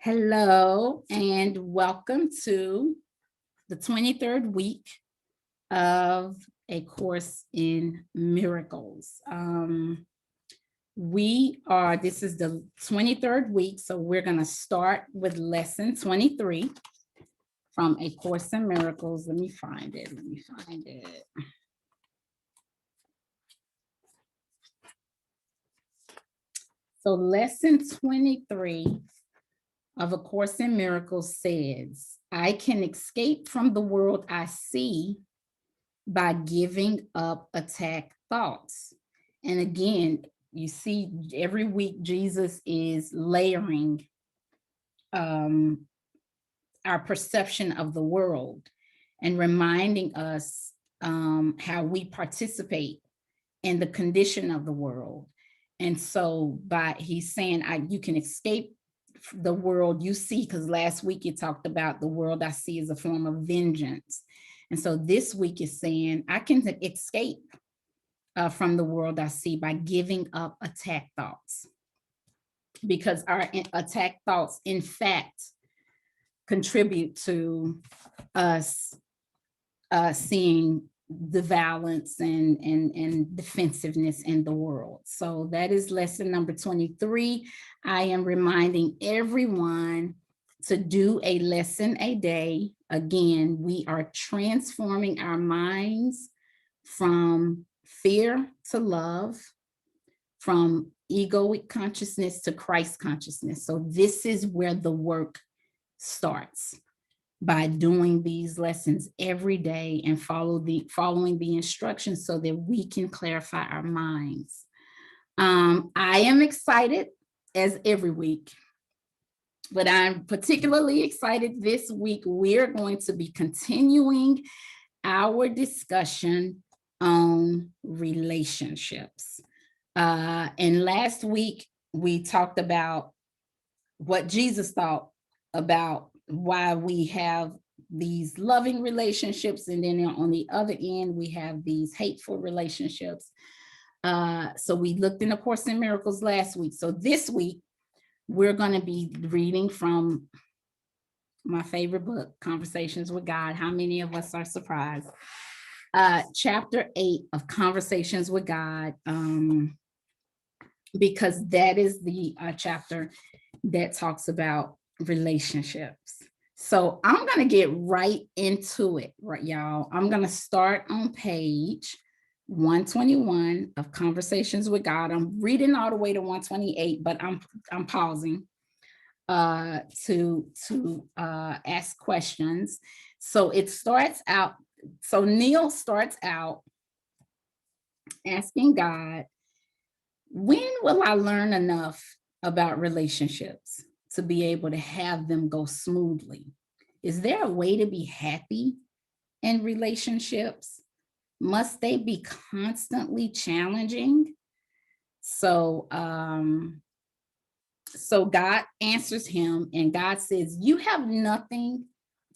Hello and welcome to the 23rd week of A Course in Miracles. This is the 23rd week, so we're going to start with lesson 23 from A Course in Miracles. Let me find it. So lesson 23 of A Course in Miracles says, I can escape from the world I see by giving up attack thoughts. And again, you see every week Jesus is layering our perception of the world and reminding us how we participate in the condition of the world. And so he's saying, you can escape the world you see, because last week you talked about the world I see as a form of vengeance. And so this week is saying, I can escape from the world I see by giving up attack thoughts. Because our attack thoughts, in fact, contribute to us seeing the violence and defensiveness in the world. So that is lesson number 23. I am reminding everyone to do a lesson a day. Again, we are transforming our minds from fear to love, from egoic consciousness to Christ consciousness. So this is where the work starts, by doing these lessons every day and following the instructions so that we can clarify our minds. I am excited as every week, but I'm particularly excited this week. We're going to be continuing our discussion on relationships. And last week, we talked about what Jesus thought about why we have these loving relationships, and then on the other end we have these hateful relationships. So we looked in A Course in Miracles last week. So this week we're going to be reading from my favorite book, Conversations with God. How many of us are surprised? Chapter 8 of Conversations with God, because that is the chapter that talks about relationships. So I'm going to get right into it, right, y'all. I'm going to start on page 121 of Conversations with God. I'm reading all the way to 128, but I'm pausing to ask questions. So it starts out. So Neil starts out asking God, when will I learn enough about relationships to be able to have them go smoothly? Is there a way to be happy in relationships? Must they be constantly challenging? So God answers him, and God says, you have nothing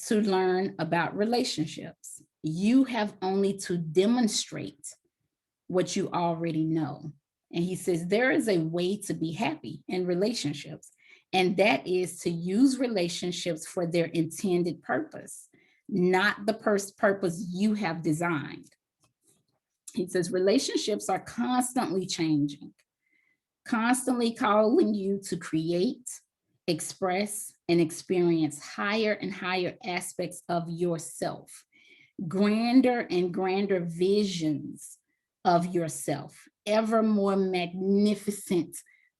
to learn about relationships. You have only to demonstrate what you already know. And he says, there is a way to be happy in relationships, and that is to use relationships for their intended purpose, not the purpose you have designed. He says, relationships are constantly changing, constantly calling you to create, express, and experience higher and higher aspects of yourself, grander and grander visions of yourself, ever more magnificent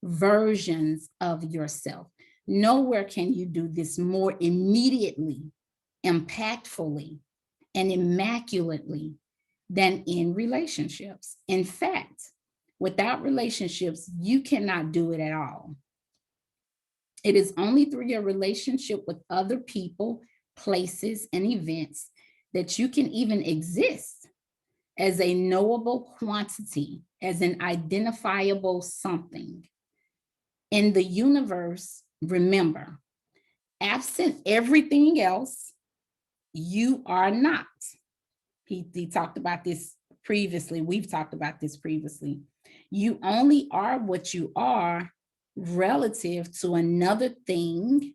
versions of yourself. Nowhere can you do this more immediately, impactfully, and immaculately than in relationships. In fact, without relationships, you cannot do it at all. It is only through your relationship with other people, places, and events that you can even exist as a knowable quantity, as an identifiable something. In the universe, remember, absent everything else, you are not. He talked about this previously. We've talked about this previously. You only are what you are relative to another thing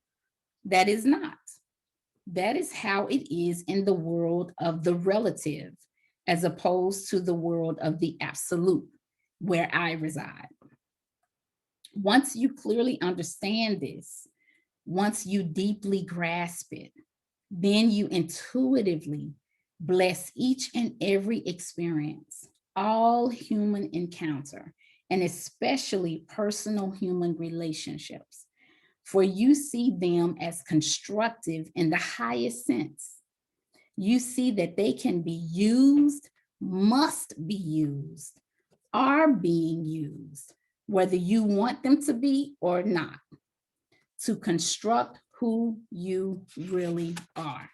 That is not. That is how it is in the world of the relative, as opposed to the world of the absolute, where I reside. Once you clearly understand this, once you deeply grasp it, then you intuitively bless each and every experience, all human encounter, and especially personal human relationships, for you see them as constructive in the highest sense. You see that they can be used, must be used, are being used, whether you want them to be or not, to construct who you really are.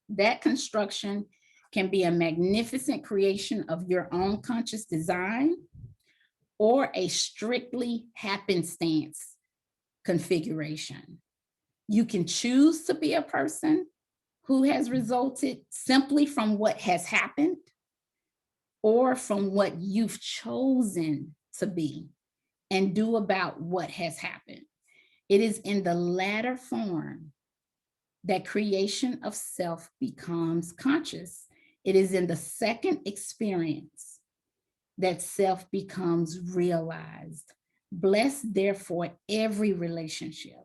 That construction can be a magnificent creation of your own conscious design or a strictly happenstance configuration. You can choose to be a person who has resulted simply from what has happened or from what you've chosen to be and do about what has happened. It is in the latter form that creation of self becomes conscious. It is in the second experience that self becomes realized. Bless, therefore, every relationship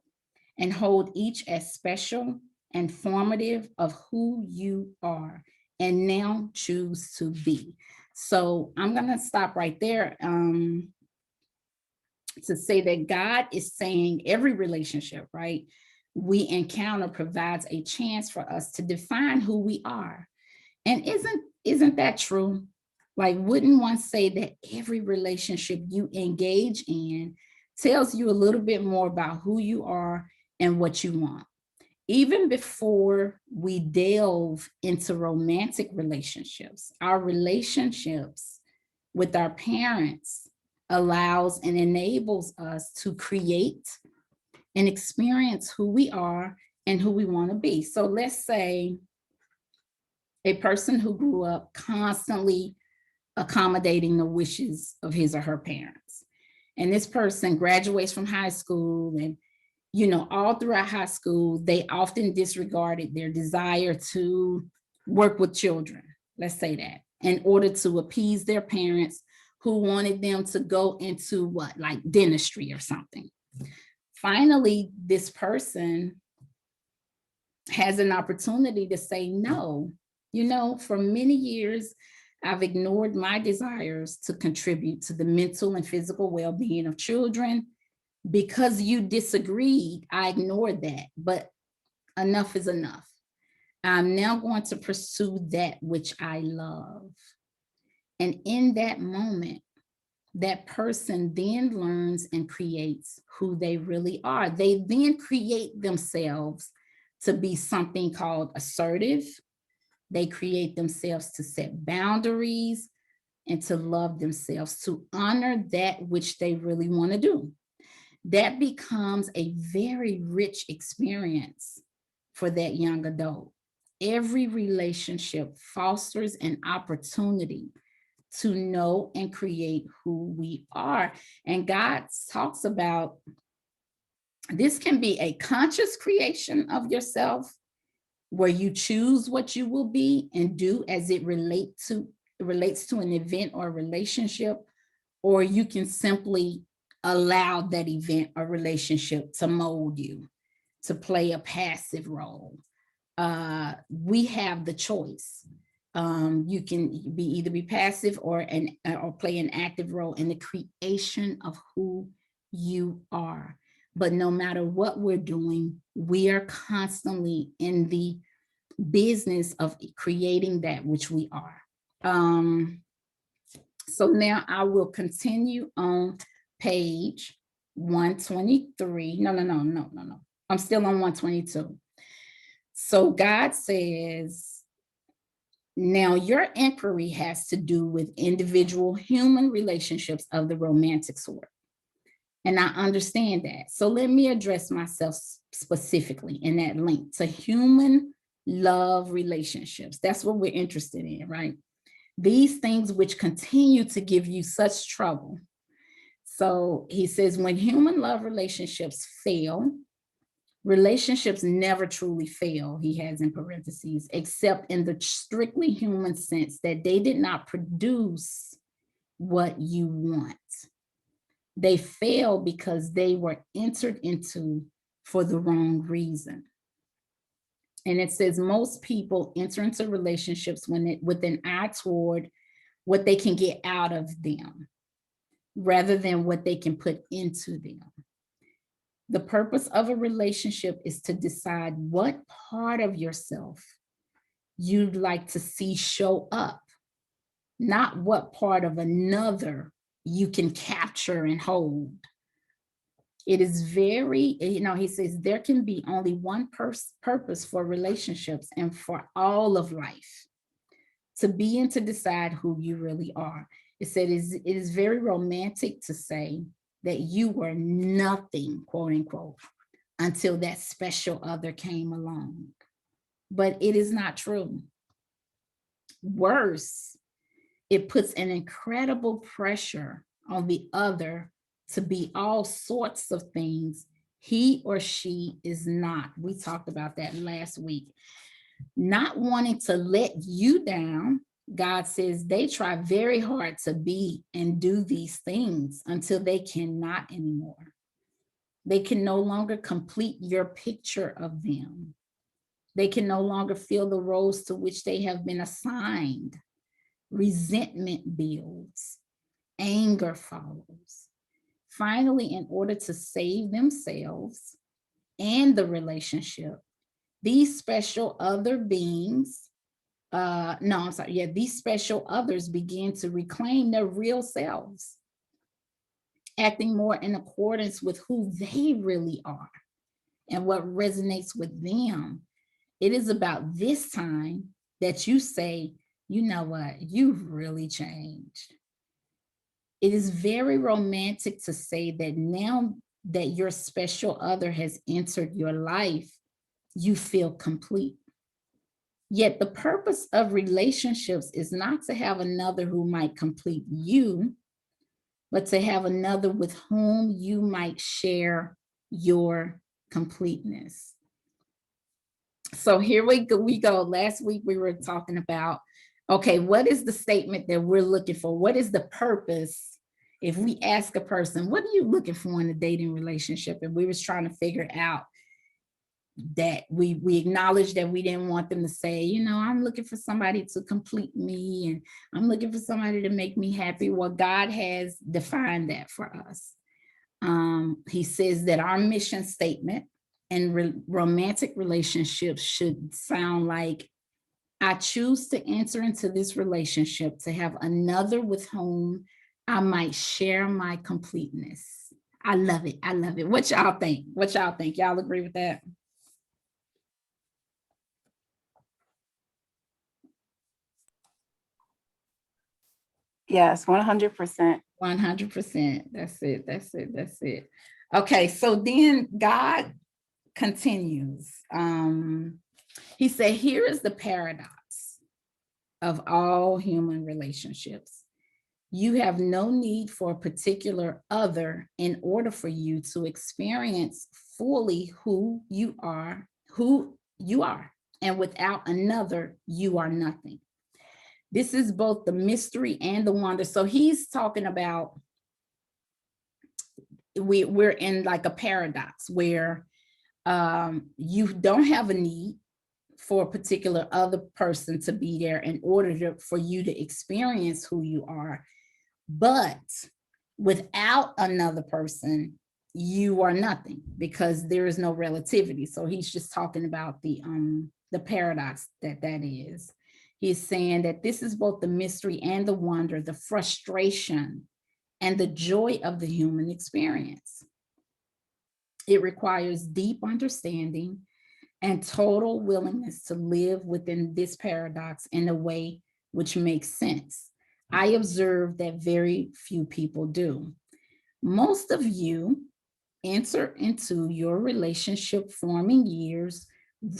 and hold each as special and formative of who you are and now choose to be. So I'm going to stop right there to say that God is saying every relationship, right, we encounter provides a chance for us to define who we are. And isn't that true? Like, wouldn't one say that every relationship you engage in tells you a little bit more about who you are and what you want? Even before we delve into romantic relationships, our relationships with our parents allows and enables us to create and experience who we are and who we want to be. So let's say a person who grew up constantly accommodating the wishes of his or her parents. And this person graduates from high school, and all throughout high school, they often disregarded their desire to work with children, let's say that, in order to appease their parents who wanted them to go into what, like dentistry or something. Finally, this person has an opportunity to say no. For many years, I've ignored my desires to contribute to the mental and physical well-being of children. Because you disagreed, I ignored that, but enough is enough. I'm now going to pursue that which I love. And in that moment, that person then learns and creates who they really are. They then create themselves to be something called assertive. They create themselves to set boundaries and to love themselves, to honor that which they really want to do. That becomes a very rich experience for that young adult. Every relationship fosters an opportunity to know and create who we are. And God talks about this can be a conscious creation of yourself where you choose what you will be and do as it relates to an event or a relationship, or you can simply allow that event or relationship to mold you, to play a passive role. We have the choice. You can either be passive or play an active role in the creation of who you are. But no matter what we're doing, we are constantly in the business of creating that which we are. So now I will continue on page 123. No. I'm still on 122. So God says, now your inquiry has to do with individual human relationships of the romantic sort. And I understand that. So let me address myself specifically in that link to human love relationships. That's what we're interested in, right? These things which continue to give you such trouble. So he says, when human love relationships fail, Relationships never truly fail, he has in parentheses, except in the strictly human sense that they did not produce what you want. They fail because they were entered into for the wrong reason. And it says most people enter into relationships with an eye toward what they can get out of them rather than what they can put into them. The purpose of a relationship is to decide what part of yourself you'd like to see show up, not what part of another you can capture and hold. It is very, he says there can be only one purpose for relationships and for all of life, to be and to decide who you really are. It said it is very romantic to say that you were nothing, quote unquote, until that special other came along. But it is not true. Worse, it puts an incredible pressure on the other to be all sorts of things he or she is not. We talked about that last week. Not wanting to let you down, God says they try very hard to be and do these things until they cannot anymore. They can no longer complete your picture of them. They can no longer fill the roles to which they have been assigned. Resentment builds, anger follows. Finally, in order to save themselves and the relationship, these special other beings, these special others begin to reclaim their real selves, acting more in accordance with who they really are and what resonates with them. It is about this time that you say, you know what, you've really changed. It is very romantic to say that now that your special other has entered your life, you feel complete. Yet the purpose of relationships is not to have another who might complete you, but to have another with whom you might share your completeness. So here we go. Last week we were talking about, okay, what is the statement that we're looking for? What is the purpose? If we ask a person, what are you looking for in a dating relationship? And we was trying to figure out that we acknowledged that we didn't want them to say, I'm looking for somebody to complete me and I'm looking for somebody to make me happy. Well, God has defined that for us. He says that our mission statement and romantic relationships should sound like, I choose to enter into this relationship to have another with whom I might share my completeness. I love it. I love it. What y'all think? Y'all agree with that? Yes, 100%. 100%. That's it. Okay, so then God continues. He said, here is the paradox of all human relationships. You have no need for a particular other in order for you to experience fully who you are. And without another, you are nothing. This is both the mystery and the wonder. So he's talking about we're in like a paradox where you don't have a need for a particular other person to be there in order for you to experience who you are. But without another person, you are nothing because there is no relativity. So he's just talking about the paradox that is. He's saying that this is both the mystery and the wonder, the frustration and the joy of the human experience. It requires deep understanding and total willingness to live within this paradox in a way which makes sense. I observe that very few people do. Most of you enter into your relationship forming years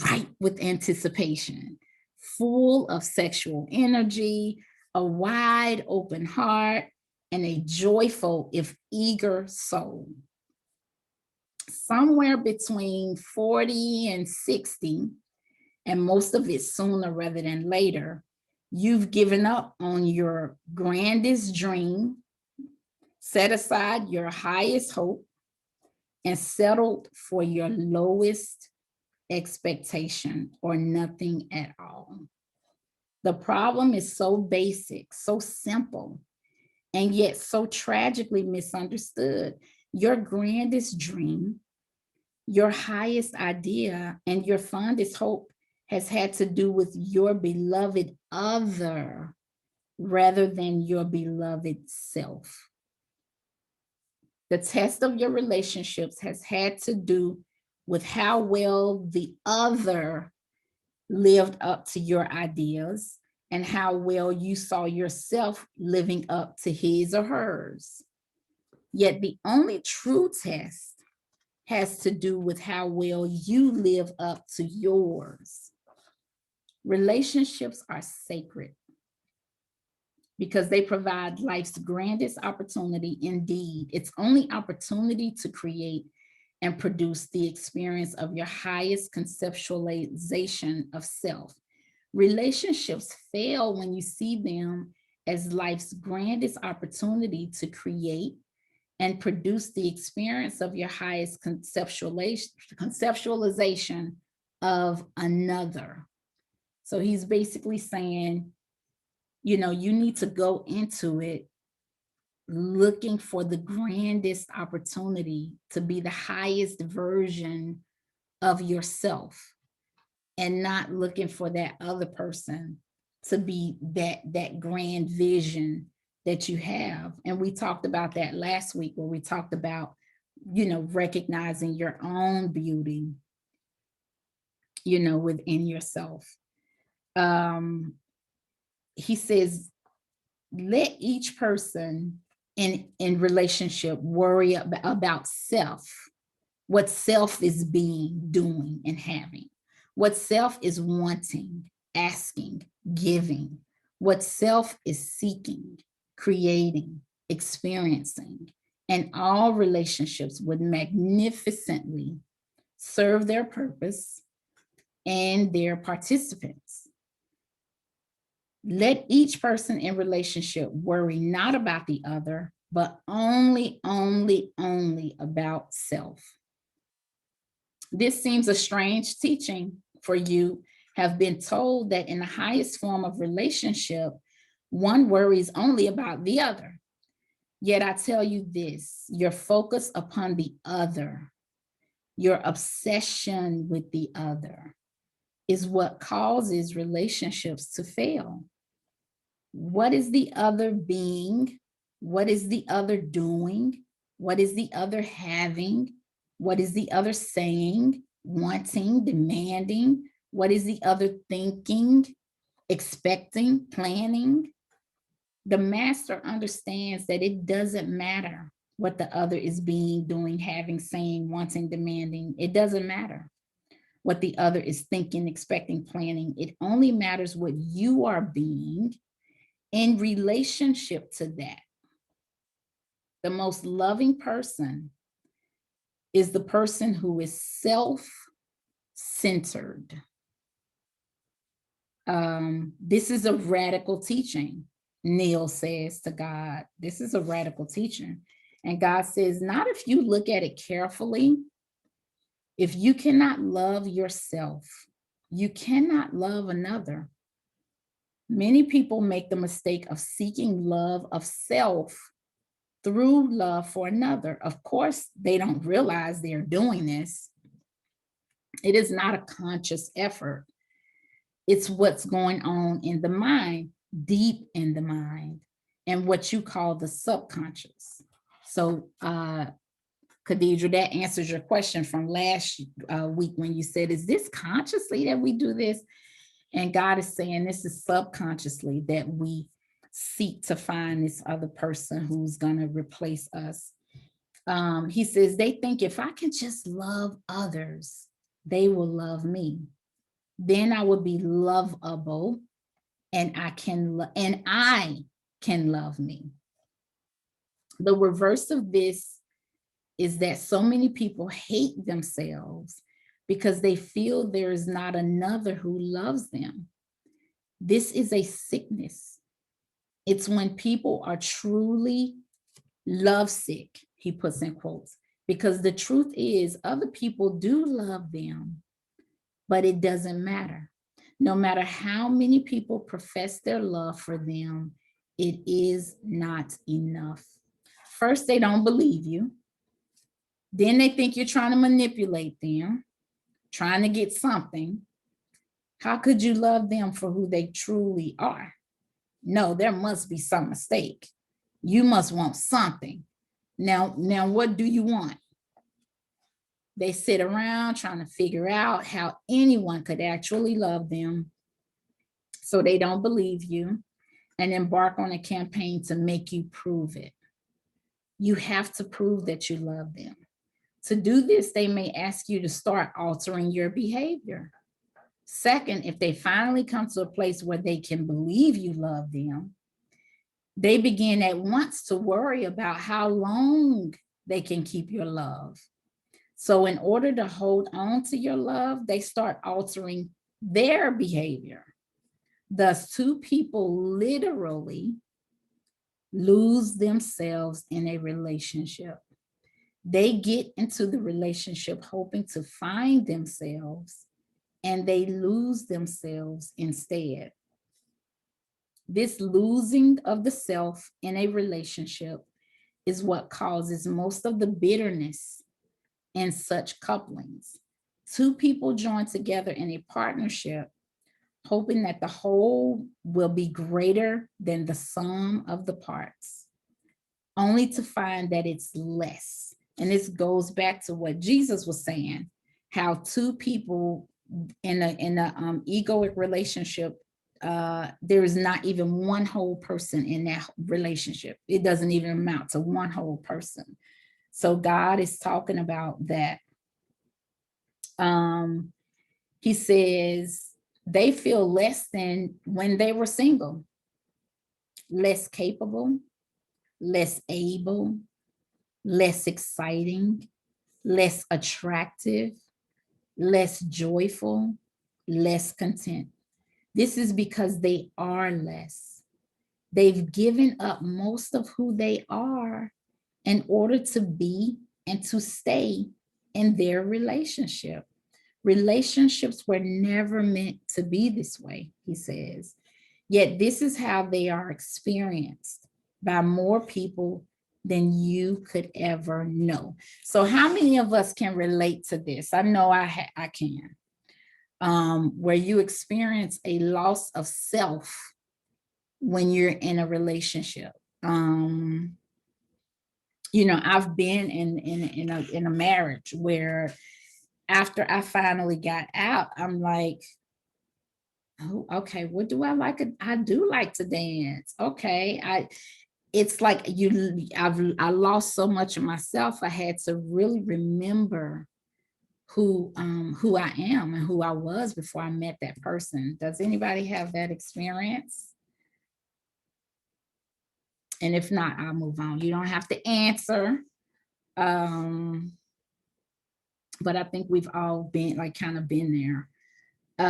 right with anticipation, full of sexual energy, a wide open heart, and a joyful, if eager soul. somewhere between 40 and 60, and most of it sooner rather than later, you've given up on your grandest dream, set aside your highest hope, and settled for your lowest expectation or nothing at all. The problem is so basic, so simple, and yet so tragically misunderstood. Your grandest dream, your highest idea, and your fondest hope has had to do with your beloved other rather than your beloved self. The test of your relationships has had to do with how well the other lived up to your ideas and how well you saw yourself living up to his or hers. Yet the only true test has to do with how well you live up to yours. Relationships are sacred because they provide life's grandest opportunity. Indeed, its only opportunity to create and produce the experience of your highest conceptualization of self. Relationships fail when you see them as life's grandest opportunity to create and produce the experience of your highest conceptualization of another. So he's basically saying, you need to go into it looking for the grandest opportunity to be the highest version of yourself and not looking for that other person to be that grand vision that you have. And we talked about that last week where we talked about, recognizing your own beauty, within yourself. He says, let each person in relationship worry about self, what self is being, doing, and having, what self is wanting, asking, giving, what self is seeking, creating, experiencing, and all relationships would magnificently serve their purpose and their participants. Let each person in relationship worry not about the other, but only about self. This seems a strange teaching, for you have been told that in the highest form of relationship, one worries only about the other. Yet I tell you this, your focus upon the other, your obsession with the other, is what causes relationships to fail. What is the other being? What is the other doing? What is the other having? What is the other saying, wanting, demanding? What is the other thinking, expecting, planning? The master understands that it doesn't matter what the other is being, doing, having, saying, wanting, demanding. It doesn't matter what the other is thinking, expecting, planning. It only matters what you are being in relationship to that. The most loving person is the person who is self-centered. This is a radical teaching, Neil says to God. This is a radical teaching. And God says, not if you look at it carefully. If you cannot love yourself, you cannot love another. Many people make the mistake of seeking love of self through love for another. Of course, they don't realize they're doing this. It is not a conscious effort. It's what's going on in the mind, deep in the mind, and what you call the subconscious. So, Khadija, that answers your question from last week when you said, is this consciously that we do this? And God is saying this is subconsciously that we seek to find this other person who's going to replace us. He says, they think if I can just love others, they will love me. Then I will be lovable and I can love me. The reverse of this is that so many people hate themselves because they feel there is not another who loves them. This is a sickness. It's when people are truly lovesick, he puts in quotes, because the truth is other people do love them, but it doesn't matter. No matter how many people profess their love for them, it is not enough. First, they don't believe you. Then they think you're trying to manipulate them, trying to get something. How could you love them for who they truly are? No, there must be some mistake. You must want something. Now, what do you want? They sit around trying to figure out how anyone could actually love them. So they don't believe you and embark on a campaign to make you prove it. You have to prove that you love them. To do this, they may ask you to start altering your behavior. Second, if they finally come to a place where they can believe you love them, they begin at once to worry about how long they can keep your love. So in order to hold on to your love, they start altering their behavior. Thus, two people literally lose themselves in a relationship. They get into the relationship hoping to find themselves, and they lose themselves instead. This losing of the self in a relationship is what causes most of the bitterness in such couplings. Two people join together in a partnership, hoping that the whole will be greater than the sum of the parts, only to find that it's less. And this goes back to what Jesus was saying, how two people in a egoic relationship, there is not even one whole person in that relationship. It doesn't even amount to one whole person. So God is talking about that. He says they feel less than when they were single, less capable, less able, less exciting, less attractive, less joyful, less content. This is because they are less. They've given up most of who they are in order to be and to stay in their relationship. Relationships were never meant to be this way, he says. Yet this is how they are experienced by more people than you could ever know. So how many of us can relate to this? I know I can. Where you experience a loss of self when you're in a relationship. I've been in a marriage where after I finally got out, I'm like, oh, okay, what do I like? I do like to dance. Okay. It's like I lost so much of myself. I had to really remember who I am and who I was before I met that person. Does anybody have that experience? And if not, I'll move on. You don't have to answer. But I think we've all been kind of been there.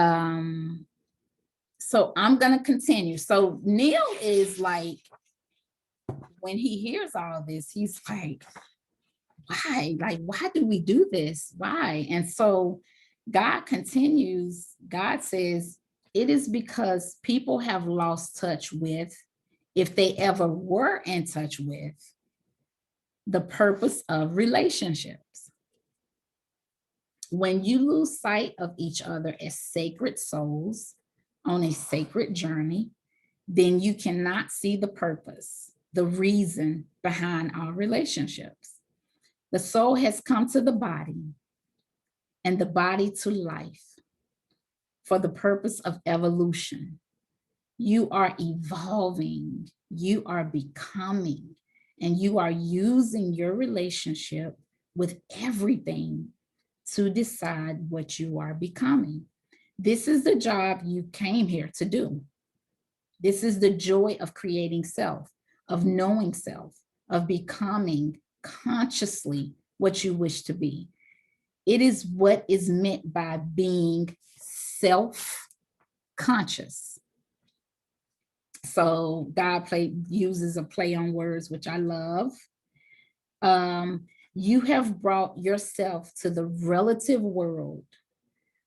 So I'm gonna continue. So Neil is like, when he hears all this, he's like, why? Like, why do we do this? Why? And so God continues, God says, it is because people have lost touch with, if they ever were in touch with, the purpose of relationships. When you lose sight of each other as sacred souls on a sacred journey, then you cannot see the purpose, the reason behind our relationships. The soul has come to the body and the body to life for the purpose of evolution. You are evolving, you are becoming, and you are using your relationship with everything to decide what you are becoming. This is the job you came here to do. This is the joy of creating self, of knowing self, of becoming consciously what you wish to be. It is what is meant by being self-conscious. So God uses a play on words, which I love. You have brought yourself to the relative world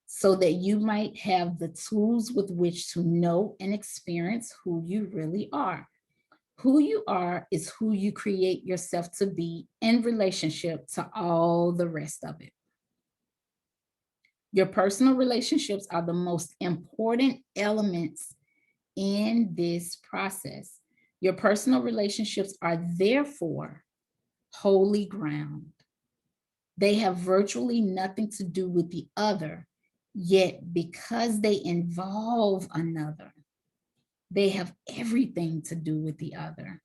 so that you might have the tools with which to know and experience who you really are. Who you are is who you create yourself to be in relationship to all the rest of it. Your personal relationships are the most important elements in this process. Your personal relationships are therefore holy ground. They have virtually nothing to do with the other, yet because they involve another, they have everything to do with the other.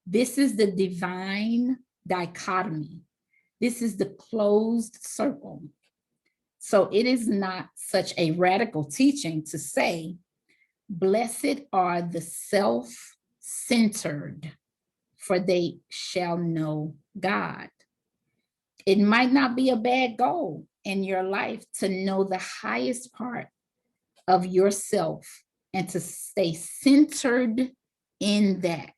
This is the divine dichotomy. This is the closed circle. So it is not such a radical teaching to say, blessed are the self-centered, for they shall know God. It might not be a bad goal in your life to know the highest part of yourself and to stay centered in that.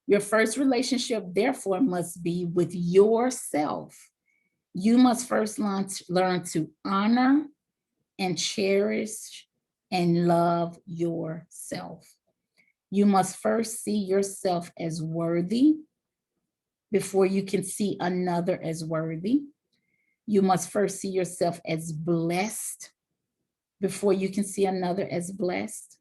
Your first relationship, therefore, must be with yourself. You must first learn to honor and cherish and love yourself. You must first see yourself as worthy before you can see another as worthy. You must first see yourself as blessed before you can see another as blessed.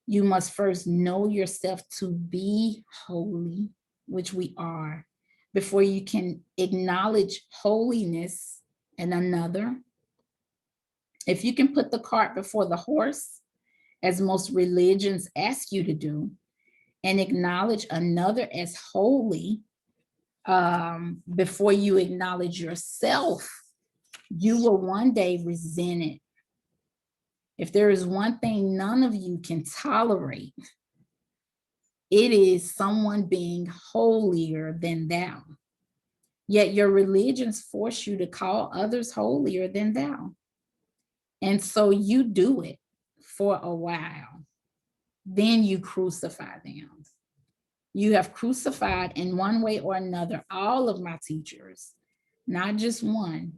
You must first know yourself to be holy, which we are, before you can acknowledge holiness in another. If you can put the cart before the horse, as most religions ask you to do, and acknowledge another as holy before you acknowledge yourself, you will one day resent it. If there is one thing none of you can tolerate, it is someone being holier than thou. Yet your religions force you to call others holier than thou. And so you do it for a while. Then you crucify them. You have crucified in one way or another all of my teachers, not just one.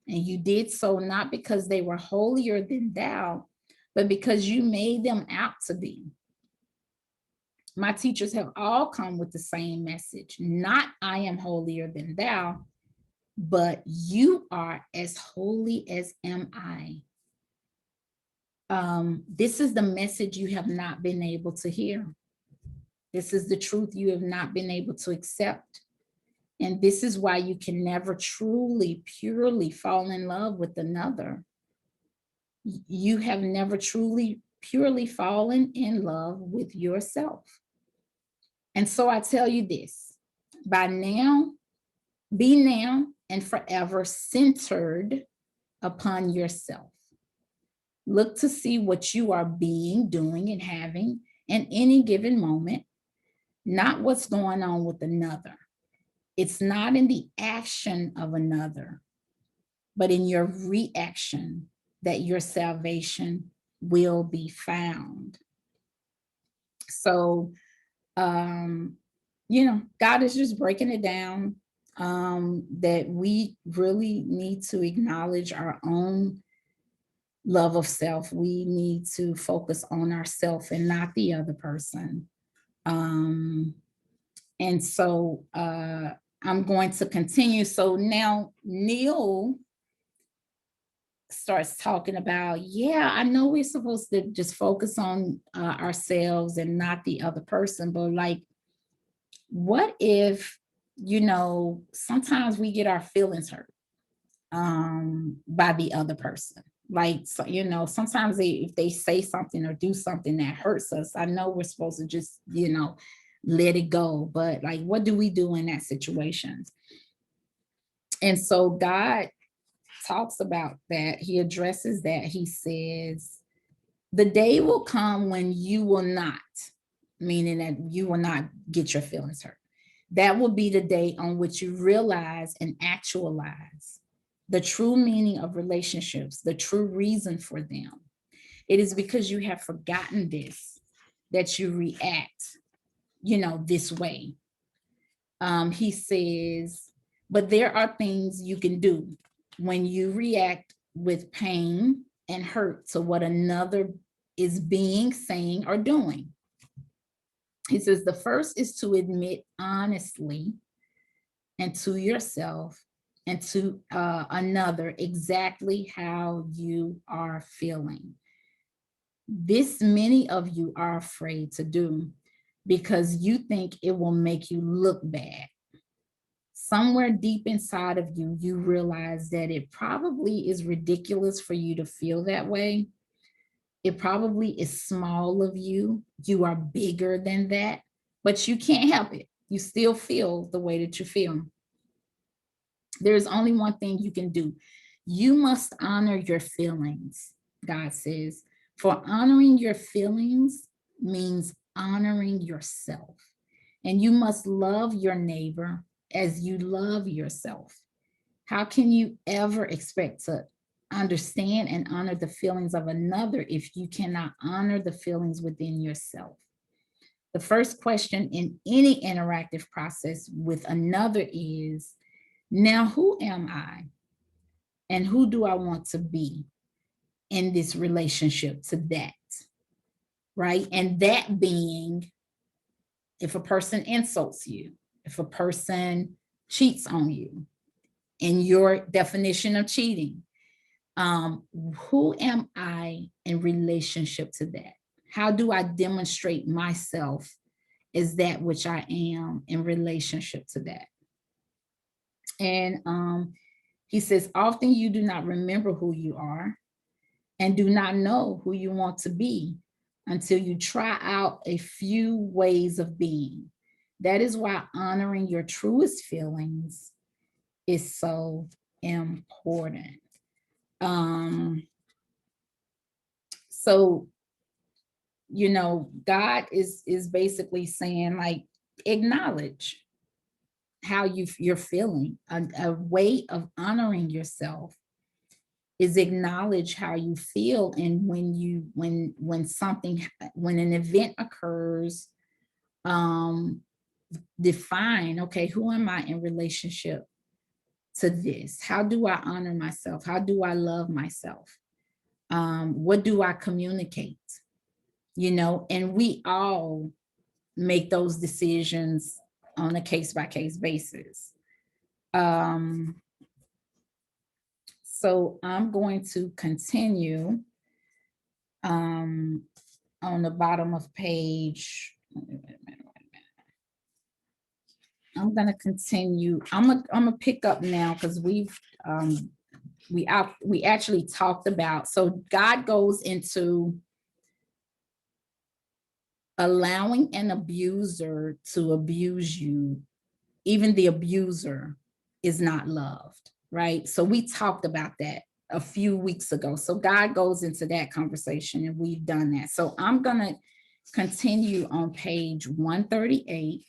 And you did so not because they were holier than thou, but because you made them out to be. My teachers have all come with the same message, not I am holier than thou, but you are as holy as am I. This is the message you have not been able to hear. This is the truth you have not been able to accept. And this is why you can never truly, purely fall in love with another. You have never truly, purely fallen in love with yourself. And so I tell you this, by now, be now and forever centered upon yourself. Look to see what you are being, doing, and having in any given moment, not what's going on with another. It's not in the action of another, but in your reaction that your salvation will be found. So, God is just breaking it down, that we really need to acknowledge our own love of self. We need to focus on ourselves and not the other person. And so I'm going to continue. So now Neil starts talking about, yeah, I know we're supposed to just focus on ourselves and not the other person, but like, what if, sometimes we get our feelings hurt by the other person? Like, so, sometimes if they say something or do something that hurts us, I know we're supposed to just, let it go. But like, what do we do in that situation? And so God talks about that. He addresses that. He says, the day will come when you will not, meaning that you will not get your feelings hurt. That will be the day on which you realize and actualize the true meaning of relationships, the true reason for them. It is because you have forgotten this that you react, this way. He says, but there are things you can do when you react with pain and hurt to what another is being, saying, or doing. He says, the first is to admit honestly and to yourself and to another exactly how you are feeling. This many of you are afraid to do because you think it will make you look bad. Somewhere deep inside of you, you realize that it probably is ridiculous for you to feel that way. It probably is small of you. You are bigger than that, but you can't help it. You still feel the way that you feel. There's only one thing you can do. You must honor your feelings, God says. For honoring your feelings means honoring yourself. And you must love your neighbor as you love yourself. How can you ever expect to understand and honor the feelings of another if you cannot honor the feelings within yourself? The first question in any interactive process with another is, now who am I? And who do I want to be in this relationship to that? Right? And that being, if a person insults you, if a person cheats on you, in your definition of cheating, who am I in relationship to that? How do I demonstrate myself as that which I am in relationship to that? And he says, often you do not remember who you are and do not know who you want to be until you try out a few ways of being. That is why honoring your truest feelings is so important. So, God is basically saying, like, acknowledge how you're feeling. A way of honoring yourself is acknowledge how you feel, and when an event occurs, define, okay, who am I in relationship to this? How do I honor myself? How do I love myself? What do I communicate? And we all make those decisions on a case-by-case basis. So I'm going to continue on the bottom of page. I'm going to continue. I'm gonna pick up now because we actually talked about, so God goes into allowing an abuser to abuse you. Even the abuser is not loved, right? So we talked about that a few weeks ago. So God goes into that conversation, and we've done that. So I'm going to continue on page 138.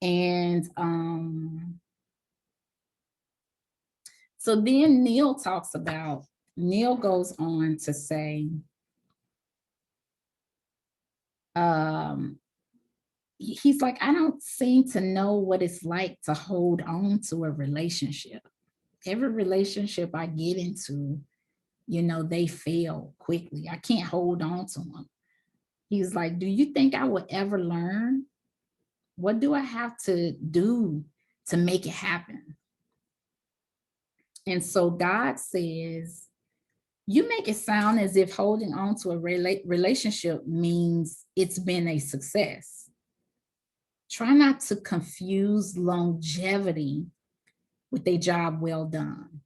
And so then Neil goes on to say, he's like, I don't seem to know what it's like to hold on to a relationship. Every relationship I get into, they fail quickly. I can't hold on to them. He's like, do you think I will ever learn? What do I have to do to make it happen? And so God says, you make it sound as if holding on to a relationship means it's been a success. Try not to confuse longevity with a job well done.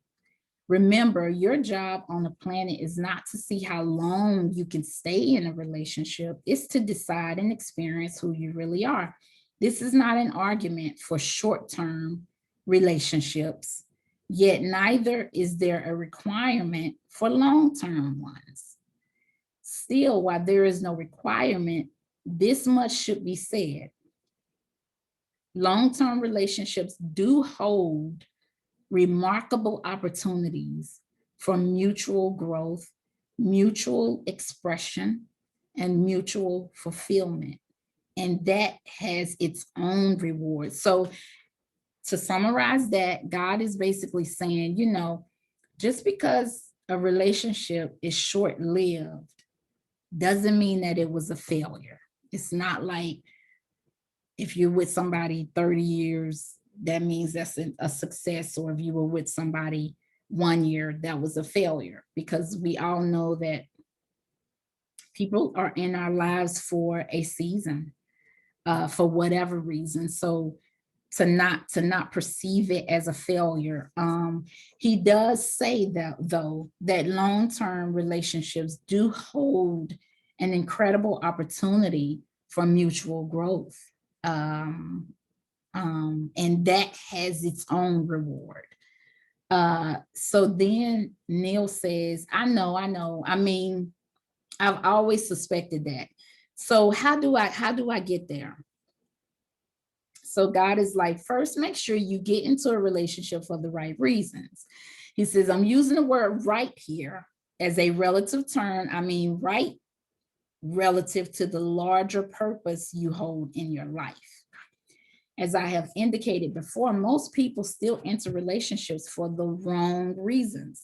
Remember, your job on the planet is not to see how long you can stay in a relationship. It's to decide and experience who you really are. This is not an argument for short-term relationships, yet neither is there a requirement for long-term ones. Still, while there is no requirement, this much should be said. Long-term relationships do hold remarkable opportunities for mutual growth, mutual expression, and mutual fulfillment. And that has its own reward. So to summarize that, God is basically saying, just because a relationship is short-lived doesn't mean that it was a failure. It's not like if you're with somebody 30 years, that means that's a success, or if you were with somebody 1 year, that was a failure, because we all know that people are in our lives for a season, for whatever reason. So to not perceive it as a failure. He does say that, though, that long-term relationships do hold an incredible opportunity for mutual growth. And that has its own reward. So then Neil says, I know. I mean, I've always suspected that. So how do I get there? So God is like, first, make sure you get into a relationship for the right reasons. He says, I'm using the word right here as a relative term. I mean, right relative to the larger purpose you hold in your life. As I have indicated before, most people still enter relationships for the wrong reasons: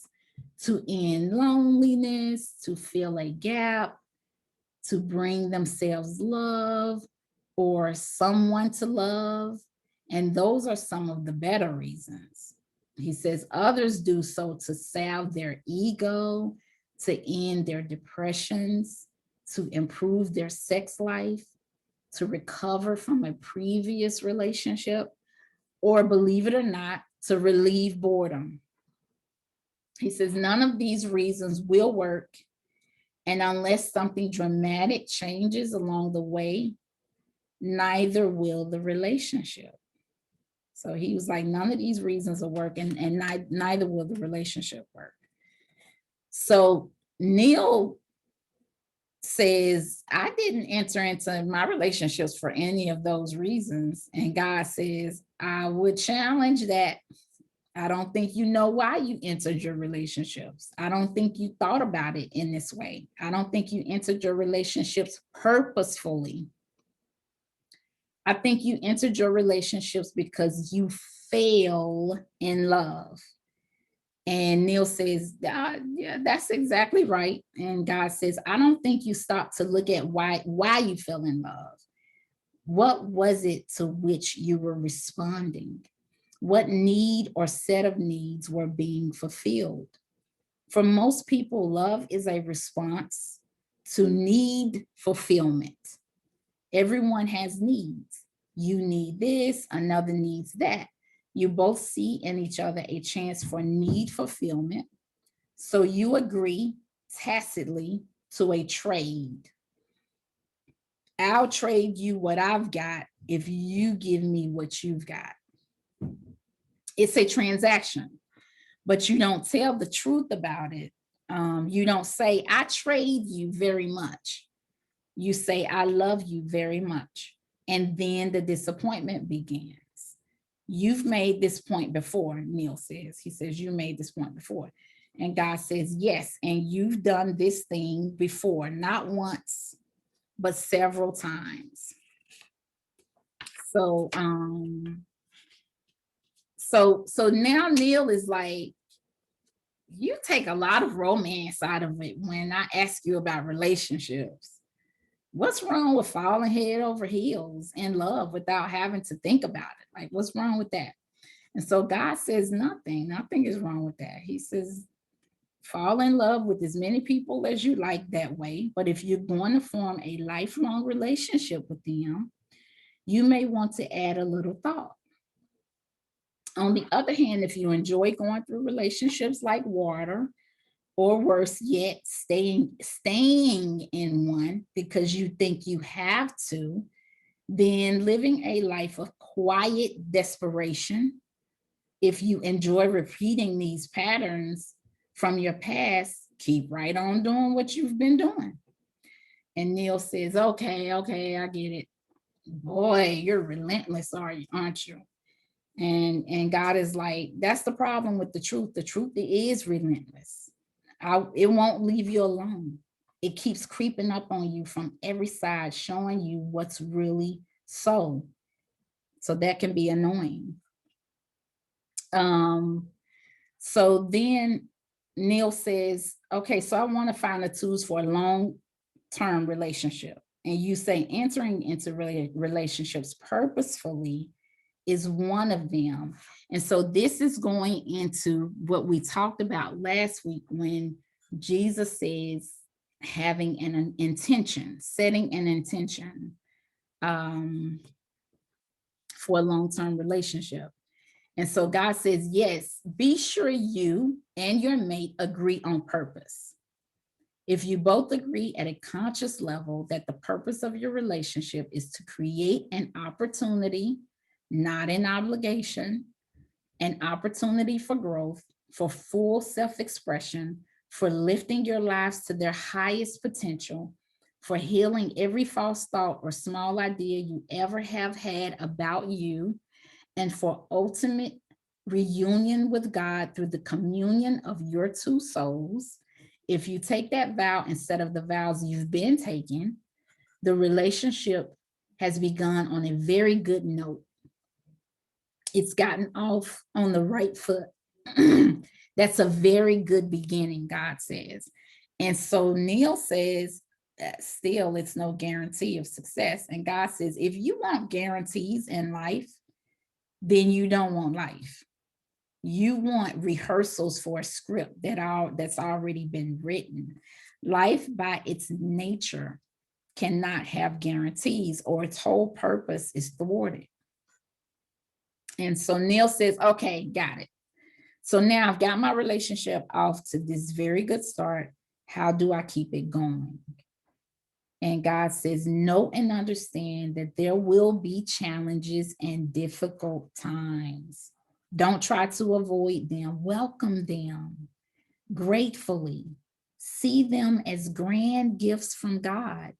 to end loneliness, to fill a gap, to bring themselves love or someone to love. And those are some of the better reasons. He says others do so to salve their ego, to end their depressions, to improve their sex life, to recover from a previous relationship, or, believe it or not, to relieve boredom. He says none of these reasons will work, and unless something dramatic changes along the way, neither will the relationship. So he was like, none of these reasons will work, and neither will the relationship work. So Neil says, I didn't enter into my relationships for any of those reasons. And God says, I would challenge that. I don't think you know why you entered your relationships. I don't think you thought about it in this way. I don't think you entered your relationships purposefully. I think you entered your relationships because you fell in love. And Neil says, yeah, that's exactly right. And God says, I don't think you stopped to look at why you fell in love. What was it to which you were responding? What need or set of needs were being fulfilled? For most people, love is a response to need fulfillment. Everyone has needs. You need this, another needs that. You both see in each other a chance for need fulfillment. So you agree tacitly to a trade. I'll trade you what I've got if you give me what you've got. It's a transaction, but you don't tell the truth about it. You don't say, I trade you very much. You say, I love you very much. And then the disappointment begins. You've made this point before, Neil says. He says, you made this point before. And God says, yes, and you've done this thing before, not once, but several times. So, so now Neil is like, you take a lot of romance out of it when I ask you about relationships. What's wrong with falling head over heels in love without having to think about it? Like, what's wrong with that? And so God says nothing is wrong with that. He says, fall in love with as many people as you like that way. But if you're going to form a lifelong relationship with them, you may want to add a little thought. On the other hand, if you enjoy going through relationships like water, or worse yet, staying in one because you think you have to, then living a life of quiet desperation, if you enjoy repeating these patterns from your past, keep right on doing what you've been doing. And Neil says, okay, I get it. Boy, you're relentless, aren't you? And God is like, that's the problem with the truth. The truth is relentless. It won't leave you alone. It keeps creeping up on you from every side, showing you what's really so. So that can be annoying. Um, so then Neil says, okay, so I want to find the tools for a long-term relationship. And you say entering into relationships purposefully is one of them. And so this is going into what we talked about last week when Jesus says having an intention, setting an intention um, for a long-term relationship. And so God says, yes, be sure you and your mate agree on purpose. If you both agree at a conscious level that the purpose of your relationship is to create an opportunity, not an obligation, an opportunity for growth, for full self-expression, for lifting your lives to their highest potential, for healing every false thought or small idea you ever have had about you, and for ultimate reunion with God through the communion of your two souls. If you take that vow instead of the vows you've been taking, the relationship has begun on a very good note. It's gotten off on the right foot. That's a very good beginning, God says. And so Neil says, still, it's no guarantee of success. And God says, if you want guarantees in life, then you don't want life. You want rehearsals for a script that's already been written. Life by its nature cannot have guarantees, or its whole purpose is thwarted. And so Neil says, okay, got it. So now I've got my relationship off to this very good start. How do I keep it going? And God says, know and understand that there will be challenges and difficult times. Don't try to avoid them. Welcome them gratefully. See them as grand gifts from God,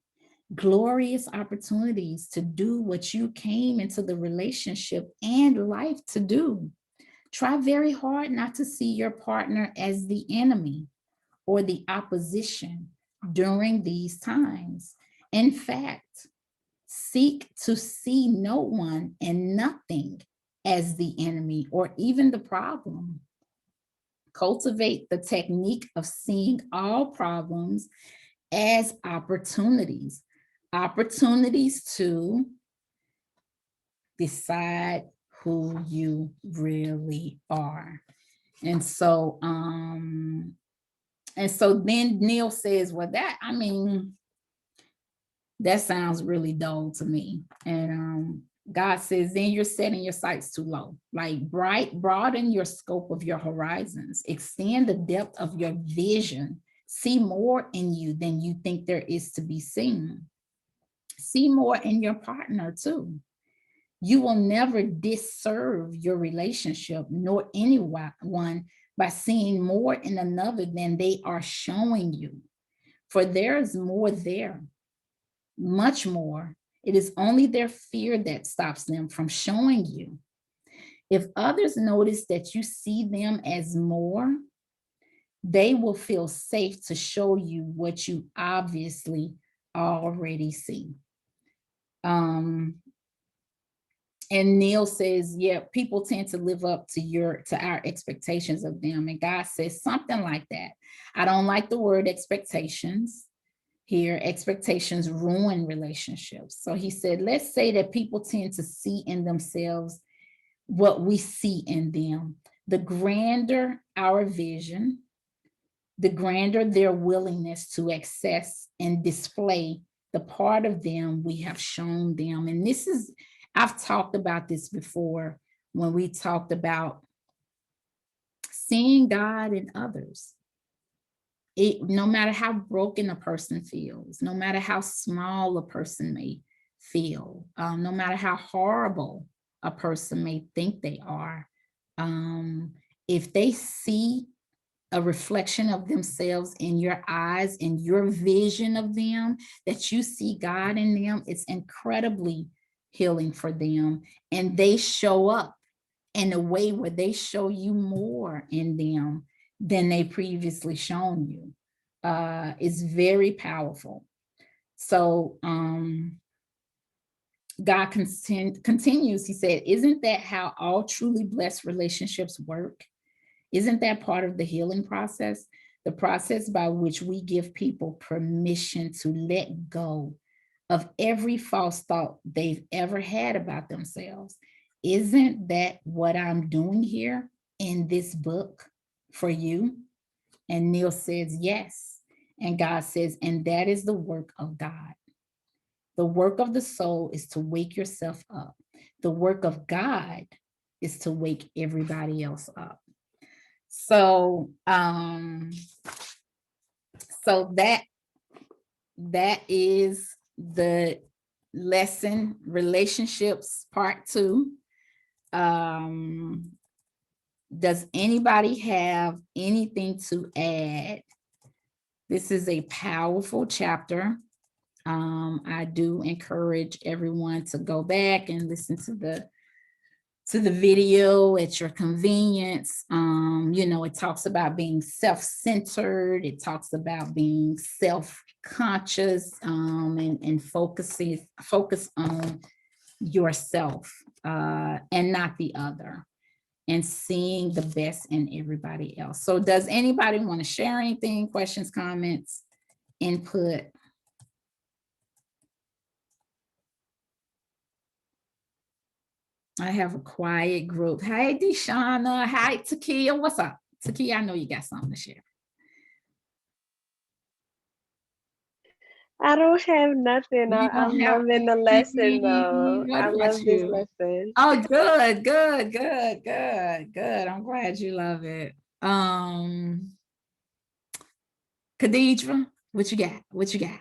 glorious opportunities to do what you came into the relationship and life to do. Try very hard not to see your partner as the enemy or the opposition during these times. In fact, seek to see no one and nothing as the enemy or even the problem. Cultivate the technique of seeing all problems as opportunities, opportunities to decide who you really are. And so, then Neil says, well, that sounds really dull to me. And God says, then you're setting your sights too low. Like broaden your scope of your horizons, extend the depth of your vision, see more in you than you think there is to be seen. See more in your partner too. You will never disserve your relationship nor anyone by seeing more in another than they are showing you. For there is more there, much more. It is only their fear that stops them from showing you. If others notice that you see them as more, they will feel safe to show you what you obviously already see. And Neil says, yeah, people tend to live up to our expectations of them. And God says something like that. I don't like the word expectations here. Expectations ruin relationships. So he said, let's say that people tend to see in themselves what we see in them. The grander our vision, the grander their willingness to access and display the part of them we have shown them. And I've talked about this before when we talked about seeing God in others. No matter how broken a person feels, no matter how small a person may feel, no matter how horrible a person may think they are, if they see a reflection of themselves in your eyes, in your vision of them, that you see God in them, it's incredibly healing for them. And they show up in a way where they show you more in them than they previously shown you. It's very powerful. So God continues, he said, isn't that how all truly blessed relationships work? Isn't that part of the healing process? The process by which we give people permission to let go of every false thought they've ever had about themselves. Isn't that what I'm doing here in this book for you? And Neil says, yes. And God says, and that is the work of God. The work of the soul is to wake yourself up. The work of God is to wake everybody else up. So, that is the lesson, relationships part 2. Does anybody have anything to add? This is a powerful chapter. I do encourage everyone to go back and listen to the video at your convenience. It talks about being self-centered. It talks about being self-conscious, and focus on yourself, and not the other, and seeing the best in everybody else. So does anybody want to share anything? Questions, comments, input? I have a quiet group. Hey, Deshauna. Hi, Takia. What's up? Takia, I know you got something to share. I don't have nothing. I'm loving the lesson though. I love this lesson. Oh, good. I'm glad you love it. Khadijah, what you got?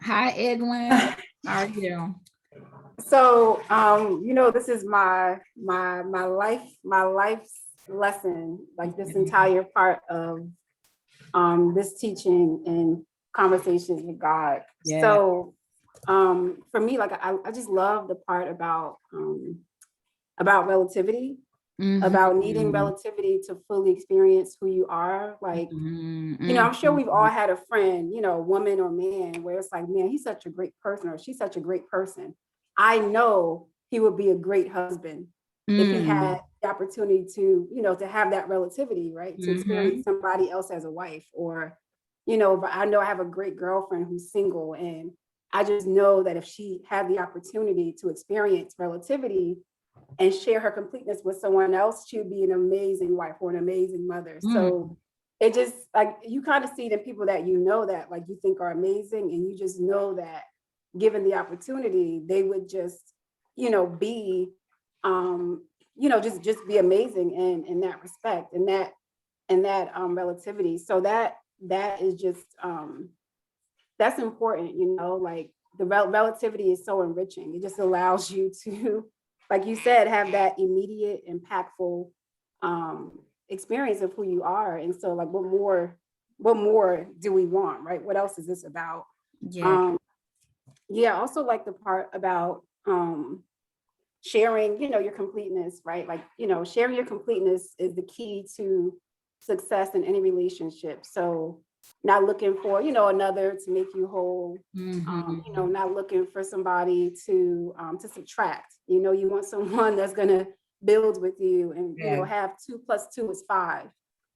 Hi, Edwin. How are you? So, this is my life's lesson, like this entire part of this teaching and conversations with God. Yeah. So, for me, like I just love the part about relativity, about needing relativity to fully experience who you are. Like, I'm sure we've all had a friend, woman or man, where it's like, man, he's such a great person, or she's such a great person. I know he would be a great husband if he had the opportunity to, to have that relativity, right? To experience somebody else as a wife, or, but I know I have a great girlfriend who's single, and I just know that if she had the opportunity to experience relativity and share her completeness with someone else, she would be an amazing wife or an amazing mother. So it just, like, you kind of see the people that that like you think are amazing, and you just know that given the opportunity, they would just, be, just be amazing in that respect, and that relativity. So that is just, that's important, like the relativity is so enriching. It just allows you to, like you said, have that immediate, impactful experience of who you are. And so, like, what more do we want, right? What else is this about? Yeah. Also, like the part about sharing, your completeness, right? Like, sharing your completeness is the key to success in any relationship. So not looking for, another to make you whole, not looking for somebody to subtract. You want someone that's going to build with you, and, have 2 + 2 is 5,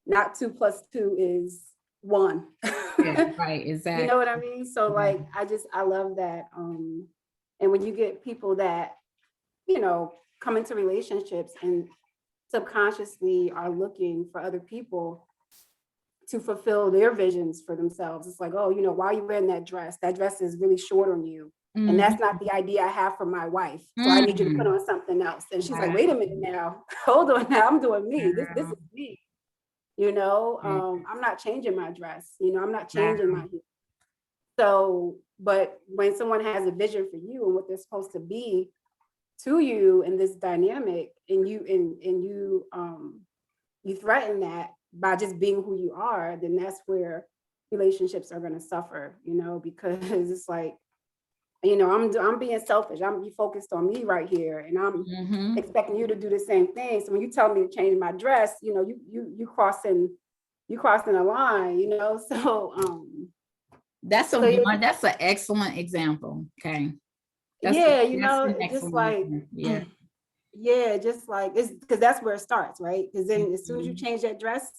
not 2 + 2 is 1. Right, exactly. You know what I mean? So like, I love that. And when you get people that, come into relationships and subconsciously are looking for other people to fulfill their visions for themselves. It's like, oh, why are you wearing that dress? That dress is really short on you. And that's not the idea I have for my wife. So I need you to put on something else. And she's like, wait a minute now, hold on now, I'm doing me. This is me. I'm not changing my dress. I'm not changing my. So, but when someone has a vision for you and what they're supposed to be to you in this dynamic, and you you threaten that by just being who you are, then that's where relationships are going to suffer, because it's like, I'm being selfish. I'm focused on me right here, and I'm expecting you to do the same thing. So when you tell me to change my dress, you crossing a line, So that's an excellent example. Okay. Just like yeah, just like it's because that's where it starts, right? Because then as soon as you change that dress,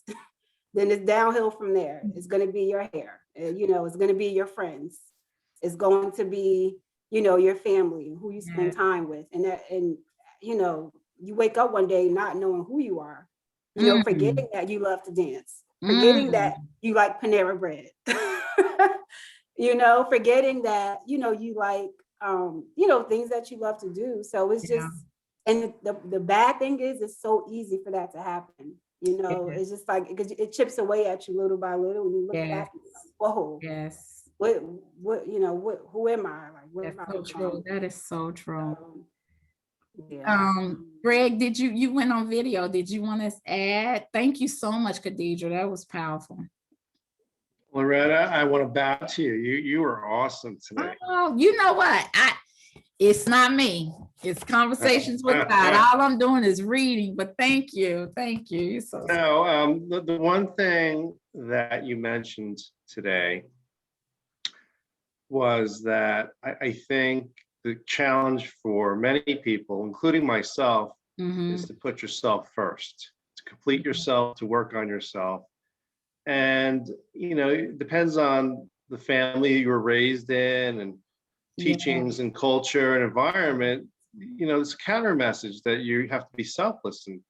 then it's downhill from there. It's going to be your hair, it's going to be your friends, it's going to be, your family, who you spend time with, and you wake up one day not knowing who you are, forgetting that you love to dance, forgetting that you like Panera bread, forgetting that you like things that you love to do. So it's just, and the bad thing is it's so easy for that to happen. It's just like it chips away at you little by little. When you look back, whoa, what who am I? Like, what that's am so true. That is so true. Yeah. Greg, you went on video? Did you want to add? Thank you so much, Khadijah. That was powerful. Loretta, I want to bow to you. You were awesome today. Oh, you know what? It's not me. It's conversations with God. All I'm doing is reading, but thank you. Thank you. So the one thing that you mentioned today was that I think the challenge for many people, including myself, is to put yourself first, to complete yourself, to work on yourself. And, it depends on the family you were raised in and teachings and culture and environment. It's a counter message that you have to be selfless and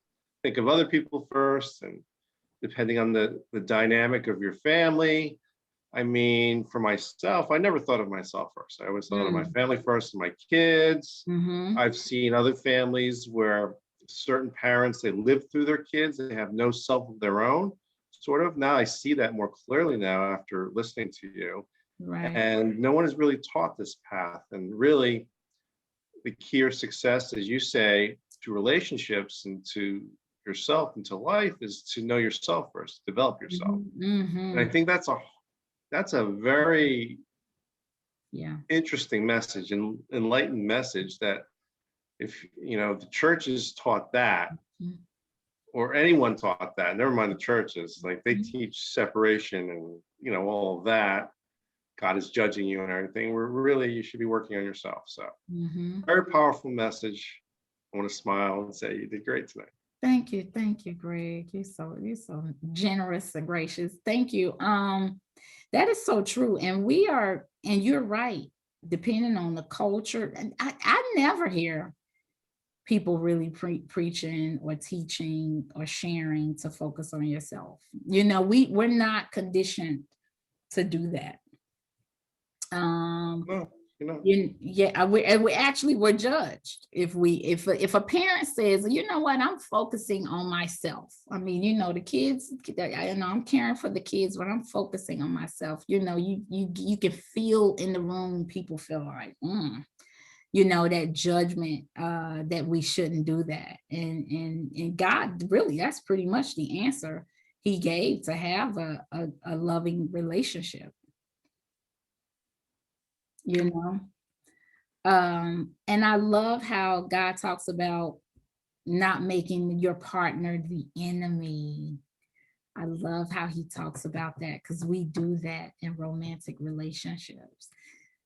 think of other people first. And depending on the dynamic of your family, I mean, for myself, I never thought of myself first. I always thought of my family first and my kids. I've seen other families where certain parents, they live through their kids, they have no self of their own, sort of. Now I see that more clearly now after listening to you. Right. And no one has really taught this path. And really, the key of success, as you say, to relationships and to yourself and to life is to know yourself first, develop yourself. And I think that's a very interesting message and enlightened message, that if the churches taught that, or anyone taught that, never mind the churches, like they teach separation and all of that, God is judging you and everything. You should be working on yourself. So very powerful message. I want to smile and say you did great today. Thank you, Greg. You're so generous and gracious. Thank you. That is so true. And you're right, depending on the culture. And I never hear people really preaching or teaching or sharing to focus on yourself. We're not conditioned to do that. We're judged if a parent says, you know what, I'm focusing on myself. I mean, the kids, I'm caring for the kids, but I'm focusing on myself. You can feel in the room, people feel like, that judgment, that we shouldn't do that. And God, really, that's pretty much the answer he gave to have a loving relationship. And I love how God talks about not making your partner the enemy. I love how he talks about that, because we do that in romantic relationships.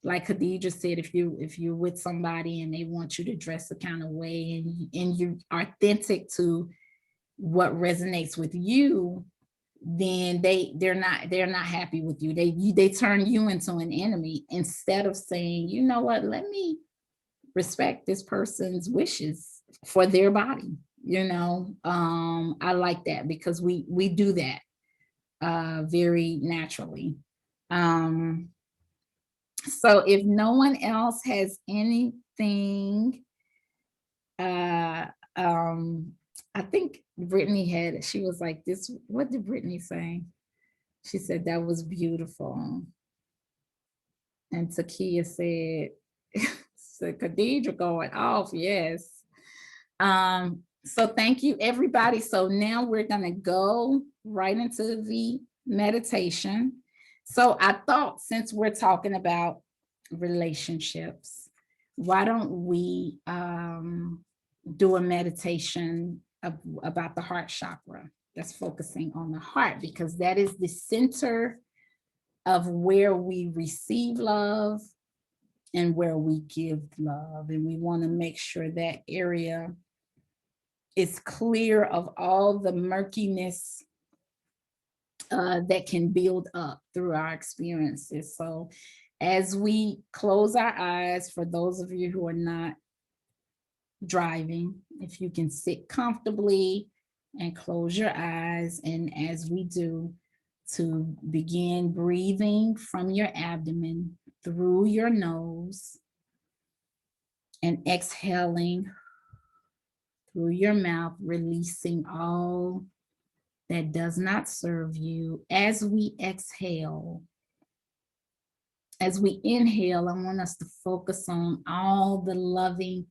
Like Khadijah said, if you're with somebody and they want you to dress a kind of way, and you're authentic to what resonates with you, then they're not happy with you. They turn you into an enemy, instead of saying, you know what, let me respect this person's wishes for their body. I like that, because we do that very naturally. So if no one else has anything, I think Brittany she was like this. What did Brittany say? She said that was beautiful. And Takia said, so Khadijah going off, yes. So thank you, everybody. So now we're going to go right into the meditation. So I thought, since we're talking about relationships, why don't we do a meditation about the heart chakra that's focusing on the heart, because that is the center of where we receive love and where we give love. And we want to make sure that area is clear of all the murkiness that can build up through our experiences. So as we close our eyes, for those of you who are not driving, if you can sit comfortably and close your eyes, and as we do, to begin breathing from your abdomen through your nose and exhaling through your mouth, releasing all that does not serve you. As we exhale, as we inhale, I want us to focus on all the loving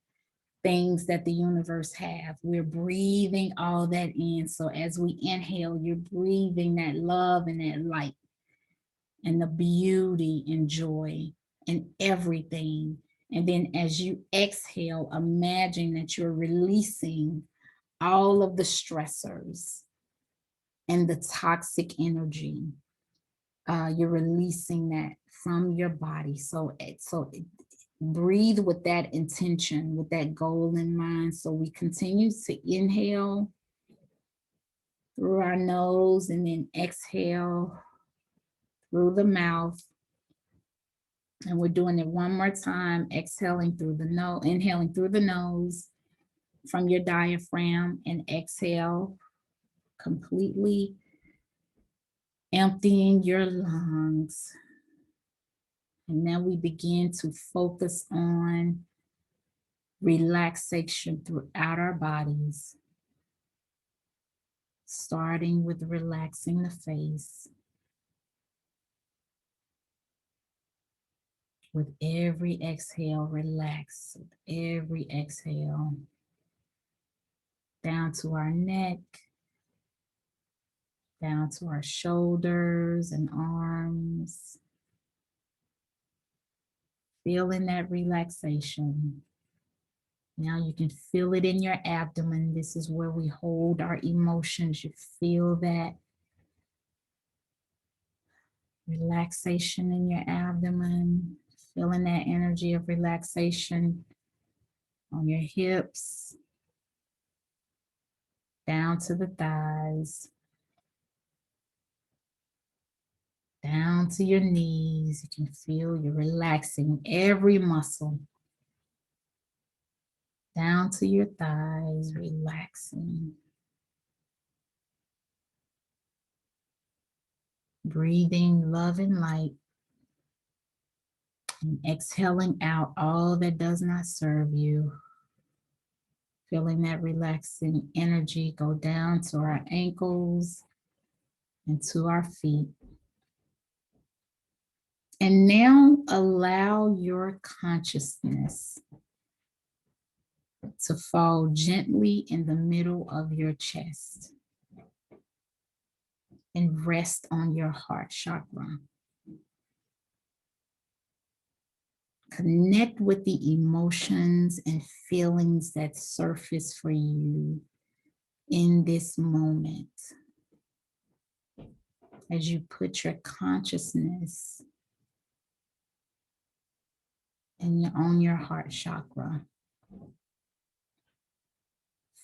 things that the universe have. We're breathing all that in. So as we inhale, you're breathing that love and that light and the beauty and joy and everything. And then as you exhale, imagine that you're releasing all of the stressors and the toxic energy. You're releasing that from your body. So breathe with that intention, with that goal in mind. So we continue to inhale through our nose and then exhale through the mouth. And we're doing it one more time, exhaling through the nose, inhaling through the nose from your diaphragm, and exhale completely, emptying your lungs. And now we begin to focus on relaxation throughout our bodies, starting with relaxing the face. With every exhale, relax. With every exhale, down to our neck, down to our shoulders and arms. Feeling that relaxation. Now you can feel it in your abdomen. This is where we hold our emotions. You feel that relaxation in your abdomen, feeling that energy of relaxation on your hips, down to the thighs, down to your knees. You can feel you're relaxing every muscle. Down to your thighs, relaxing. Breathing love and light. And exhaling out all that does not serve you. Feeling that relaxing energy go down to our ankles and to our feet. And now allow your consciousness to fall gently in the middle of your chest and rest on your heart chakra. Connect with the emotions and feelings that surface for you in this moment. As you put your consciousness on your heart chakra.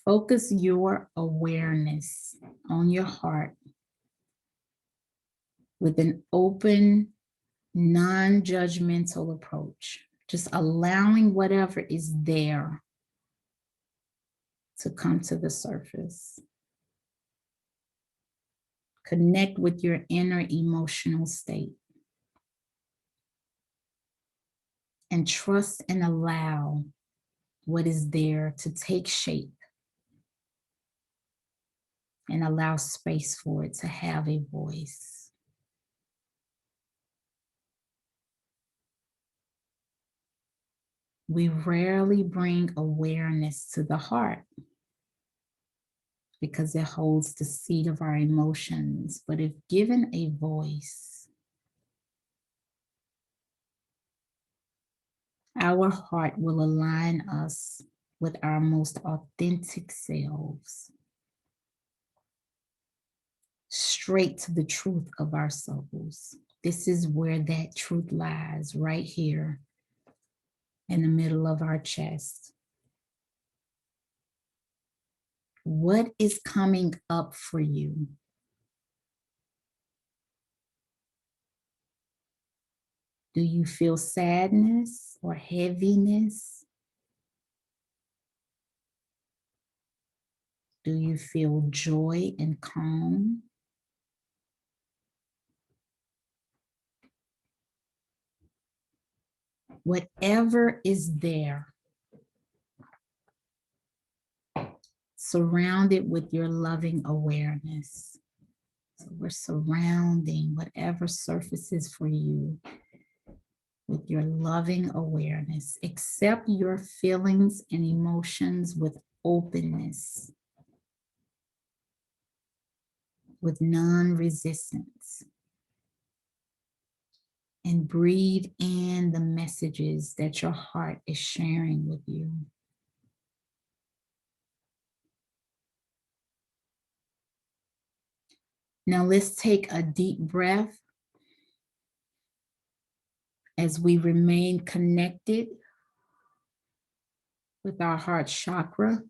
Focus your awareness on your heart with an open, non-judgmental approach. Just allowing whatever is there to come to the surface. Connect with your inner emotional state. And trust and allow what is there to take shape. And allow space for it to have a voice. We rarely bring awareness to the heart because it holds the seed of our emotions. But if given a voice, our heart will align us with our most authentic selves, straight to the truth of our souls. This is where that truth lies, right here in the middle of our chest. What is coming up for you? Do you feel sadness or heaviness? Do you feel joy and calm? Whatever is there, surround it with your loving awareness. So we're surrounding whatever surfaces for you with your loving awareness. Accept your feelings and emotions with openness, with non-resistance. And breathe in the messages that your heart is sharing with you. Now let's take a deep breath as we remain connected with our heart chakra.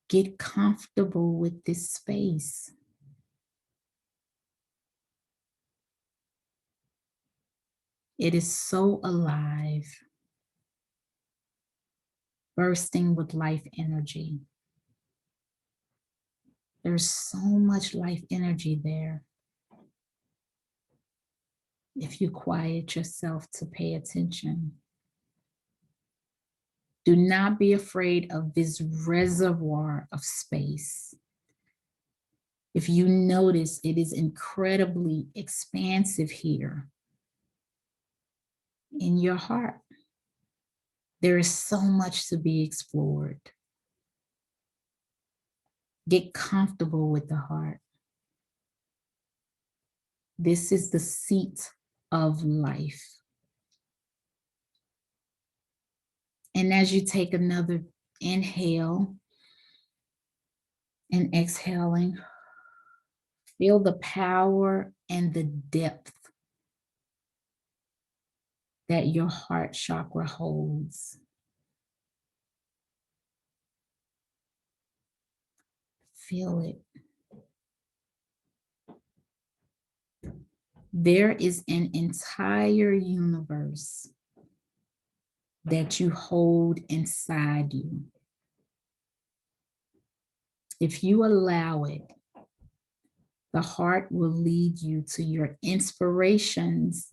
Get comfortable with this space. It is so alive, bursting with life energy. There's so much life energy there. If you quiet yourself to pay attention. Do not be afraid of this reservoir of space. If you notice, it is incredibly expansive here in your heart. There is so much to be explored. Get comfortable with the heart. This is the seat of life. And as you take another inhale and exhaling, feel the power and the depth that your heart chakra holds. Feel it. There is an entire universe that you hold inside you. If you allow it, the heart will lead you to your inspirations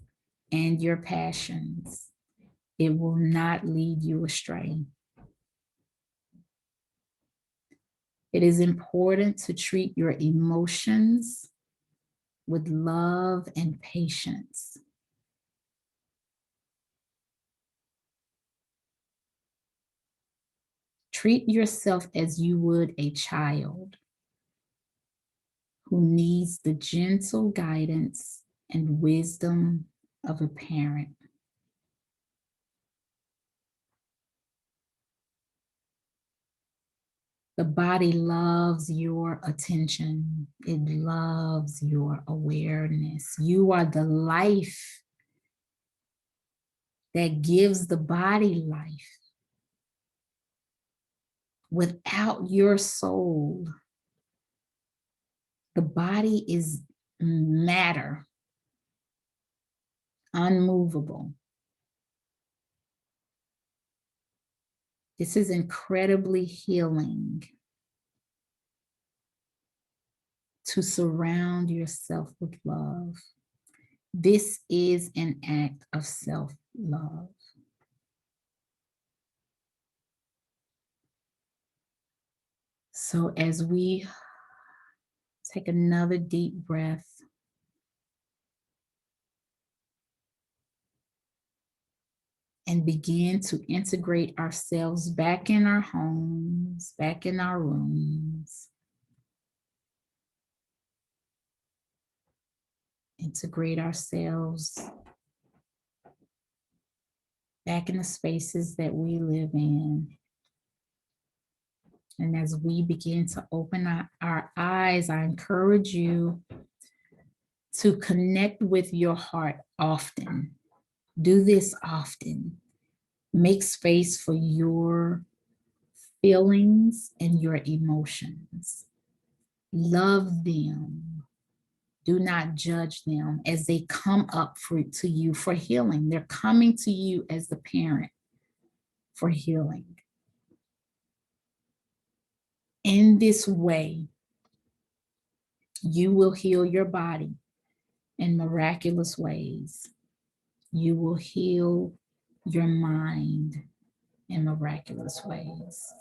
and your passions. It will not lead you astray. It is important to treat your emotions with love and patience. Treat yourself as you would a child who needs the gentle guidance and wisdom of a parent. The body loves your attention. It loves your awareness. You are the life that gives the body life. Without your soul, the body is matter, unmovable. This is incredibly healing to surround yourself with love. This is an act of self-love. So as we take another deep breath, and begin to integrate ourselves back in our homes, back in our rooms. Integrate ourselves back in the spaces that we live in. And as we begin to open our eyes, I encourage you to connect with your heart often. Do this often. Make space for your feelings and your emotions. Love them. Do not judge them as they come up to you for healing. They're coming to you as the parent for healing. In this way, you will heal your body in miraculous ways. You will heal your mind in miraculous ways.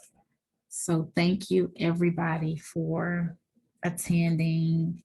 So thank you, everybody, for attending.